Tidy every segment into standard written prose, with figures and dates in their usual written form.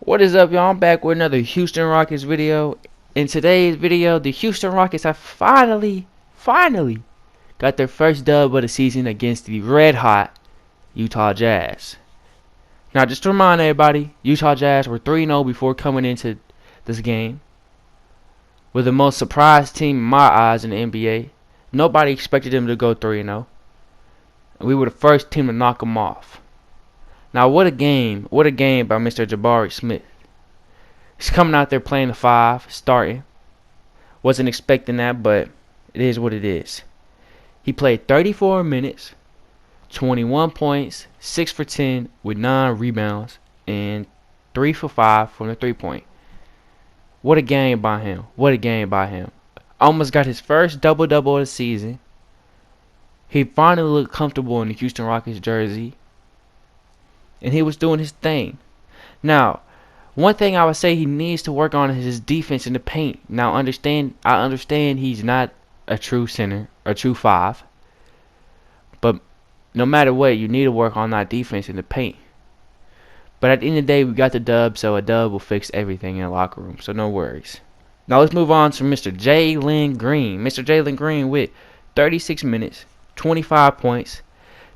What is up, y'all? I'm back with another Houston Rockets video. In today's video, the Houston Rockets have finally got their first dub of the season against the red-hot Utah Jazz. Now, just to remind everybody, Utah Jazz were 3-0 before coming into this game. We're the most surprised team in my eyes in the NBA. Nobody expected them to go 3-0. We were the first team to knock them off. Now, what a game by Mr. Jabari Smith. He's coming out there playing the 5, starting. Wasn't expecting that, but it is what it is. He played 34 minutes, 21 points, 6 for 10 with 9 rebounds, and 3 for 5 from the 3-point. What a game by him. Almost got his first double-double of the season. He finally looked comfortable in the Houston Rockets jersey. And he was doing his thing. Now, one thing I would say he needs to work on is his defense in the paint. Now, I understand he's not a true center, a true 5. But no matter what, you need to work on that defense in the paint. But at the end of the day, we got the dub, so a dub will fix everything in the locker room. So no worries. Now let's move on to Mr. Jalen Green. Mr. Jalen Green with 36 minutes, 25 points,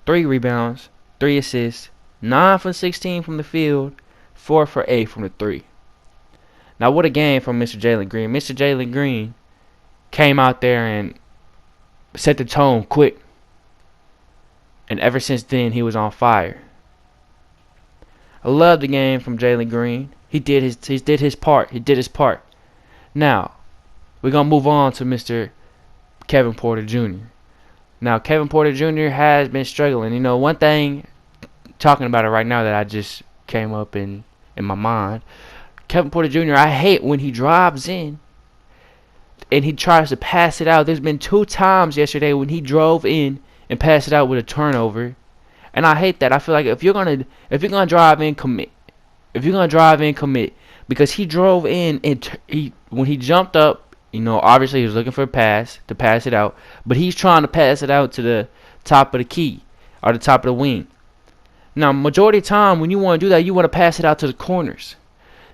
3 rebounds, 3 assists, 9 for 16 from the field, 4 for 8 from the 3. Now, what a game from Mr. Jalen Green. Mr. Jalen Green came out there and set the tone quick. And ever since then, he was on fire. I love the game from Jalen Green. He did his part. Now, we're going to move on to Mr. Kevin Porter Jr. Now, Kevin Porter Jr. has been struggling. You know, one thing, talking about it right now that I just came up in my mind. Kevin Porter Jr., I hate when he drives in and he tries to pass it out. There's been 2 times yesterday when he drove in and passed it out with a turnover. And I hate that. I feel like if you're gonna drive in, commit. Because he drove in and when he jumped up, you know, obviously he was looking for a pass to pass it out, but he's trying to pass it out to the top of the key or the top of the wing. Now, majority of the time, when you want to do that, you want to pass it out to the corners.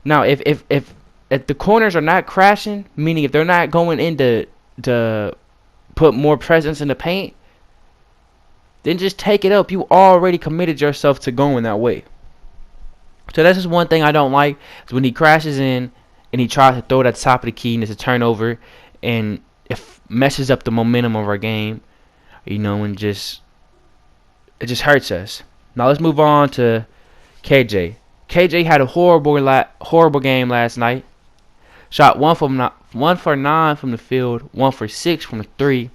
Now, if the corners are not crashing, meaning if they're not going in to put more presence in the paint, then just take it up. You already committed yourself to going that way. So that's just one thing I don't like, is when he crashes in and he tries to throw it at the top of the key and it's a turnover, and it messes up the momentum of our game, you know, and it just hurts us. Now let's move on to KJ. KJ had a horrible game last night. Shot 1 for 9 from the field, 1 for 6 from the 3.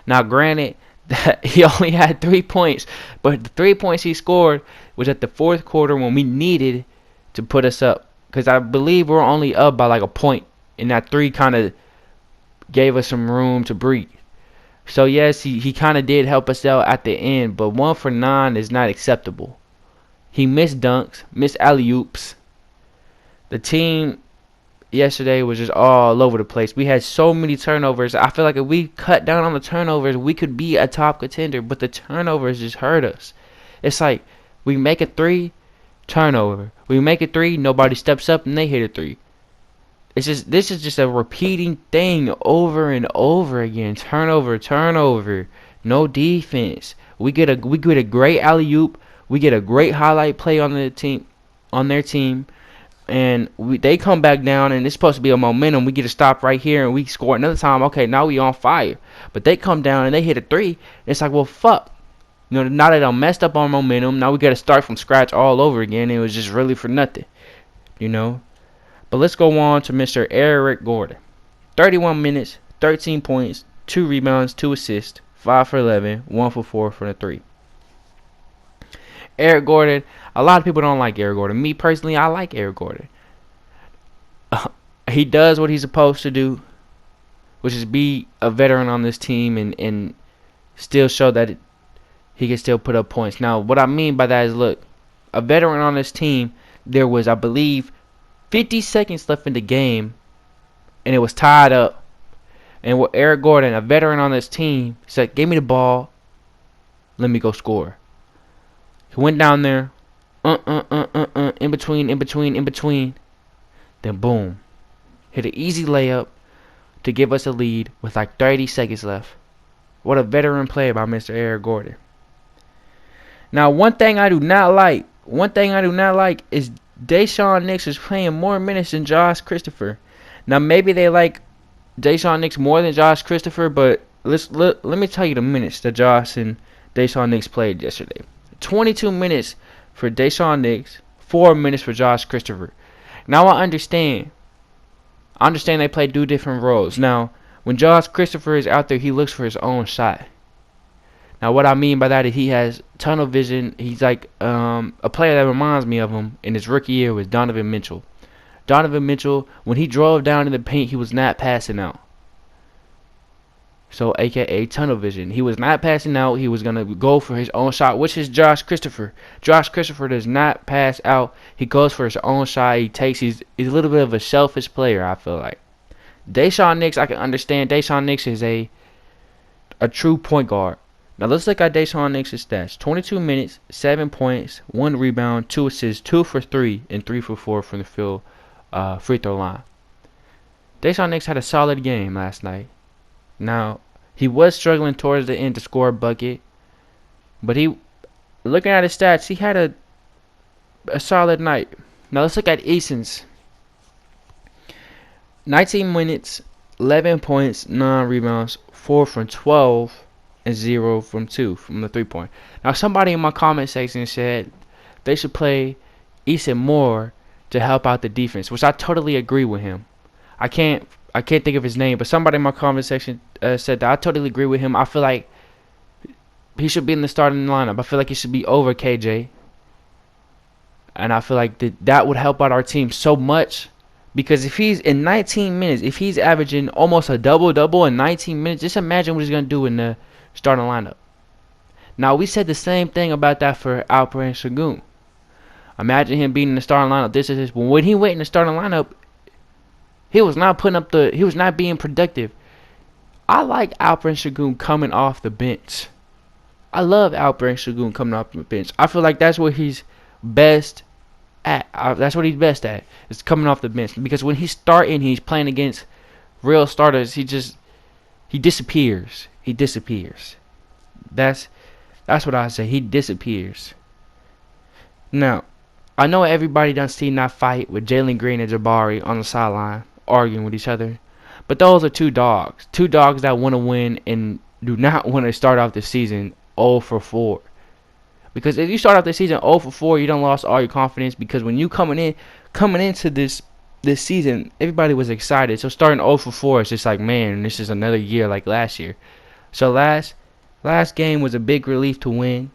Now, granted, that he only had 3 points, but the 3 points he scored was at the 4th quarter when we needed to put us up. Because I believe we're only up by like a point, and that 3 kind of gave us some room to breathe. So, yes, he kind of did help us out at the end, but 1 for 9 is not acceptable. He missed dunks, missed alley-oops. The team yesterday was just all over the place. We had so many turnovers. I feel like if we cut down on the turnovers, we could be a top contender, but the turnovers just hurt us. It's like we make a 3, turnover. We make a 3, nobody steps up, and they hit a 3. This is just a repeating thing over and over again. Turnover. No defense. We get a great alley-oop. We get a great highlight play on their team, and they come back down, and it's supposed to be a momentum. We get a stop right here, and we score another time. Okay, now we on fire. But they come down and they hit a 3. It's like, well, fuck. You know, now that I messed up our momentum, now we got to start from scratch all over again. It was just really for nothing, you know. But let's go on to Mr. Eric Gordon. 31 minutes, 13 points, 2 rebounds, 2 assists, 5 for 11, 1 for 4 from the 3. Eric Gordon, a lot of people don't like Eric Gordon. Me personally, I like Eric Gordon. He does what he's supposed to do, which is be a veteran on this team and still show that he can still put up points. Now, what I mean by that is, look, a veteran on this team, there was, I believe, 50 seconds left in the game, and it was tied up. And with Eric Gordon, a veteran on this team, said, give me the ball, let me go score. He went down there, In between. Then boom. Hit an easy layup to give us a lead with like 30 seconds left. What a veteran play by Mr. Eric Gordon. Now, one thing I do not like is Daishawn Nix is playing more minutes than Josh Christopher. Now, maybe they like Daishawn Nix more than Josh Christopher, but let me tell you the minutes that Josh and Daishawn Nix played yesterday. 22 minutes for Daishawn Nix, 4 minutes for Josh Christopher. Now I understand they play two different roles. Now, when Josh Christopher is out there, he looks for his own shot. Now, what I mean by that is he has tunnel vision. He's like a player that reminds me of him in his rookie year was Donovan Mitchell. Donovan Mitchell, when he drove down in the paint, he was not passing out. So, a.k.a. tunnel vision. He was not passing out. He was going to go for his own shot, which is Josh Christopher. Josh Christopher does not pass out. He goes for his own shot. He's a little bit of a selfish player, I feel like. Daishawn Nix, I can understand. Daishawn Nix is a true point guard. Now, let's look at Daishawn Nix's stats. 22 minutes, 7 points, 1 rebound, 2 assists, 2 for 3, and 3 for 4 from the field free throw line. Daishawn Nix had a solid game last night. Now, he was struggling towards the end to score a bucket, but looking at his stats, he had a solid night. Now, let's look at Eason's. 19 minutes, 11 points, 9 rebounds, 4 from 12, and 0 from 2 from the three-point. Now, somebody in my comment section said they should play Eason more to help out the defense, which I totally agree with him. I can't think of his name, but somebody in my comment section said that. I totally agree with him. I feel like he should be in the starting lineup. I feel like he should be over KJ. And I feel like that would help out our team so much. Because if he's in 19 minutes, if he's averaging almost a double-double in 19 minutes, just imagine what he's going to do in the starting lineup. Now, we said the same thing about that for Alperen Sengun. Imagine him being in the starting lineup. When he went in the starting lineup, he was not being productive. I like Alperen Sengun coming off the bench. I love Alperen Sengun coming off the bench. I feel like that's what he's best at. That's what he's best at, is coming off the bench. Because when he's starting, he's playing against real starters. He disappears. He disappears. That's what I say. He disappears. Now, I know everybody done seen that fight with Jalen Green and Jabari on the sideline arguing with each other. But those are two dogs. Two dogs that want to win and do not want to start off the season 0 for 4. Because if you start off the season 0 for 4, you done lost all your confidence. Because when you coming into this season, everybody was excited. So starting 0 for 4 is just like, man, this is another year like last year. So last game was a big relief to win.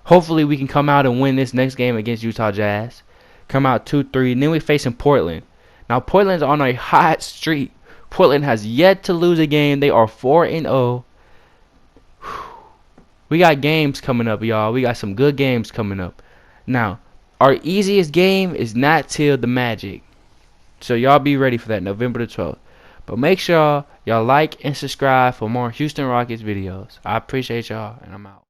Hopefully we can come out and win this next game against Utah Jazz. Come out 2-3. And then we're facing Portland. Now Portland's on a hot streak. Portland has yet to lose a game. They are 4-0. We got games coming up, y'all. We got some good games coming up. Now, our easiest game is not till the Magic. So y'all be ready for that, November the 12th. But make sure y'all like and subscribe for more Houston Rockets videos. I appreciate y'all, and I'm out.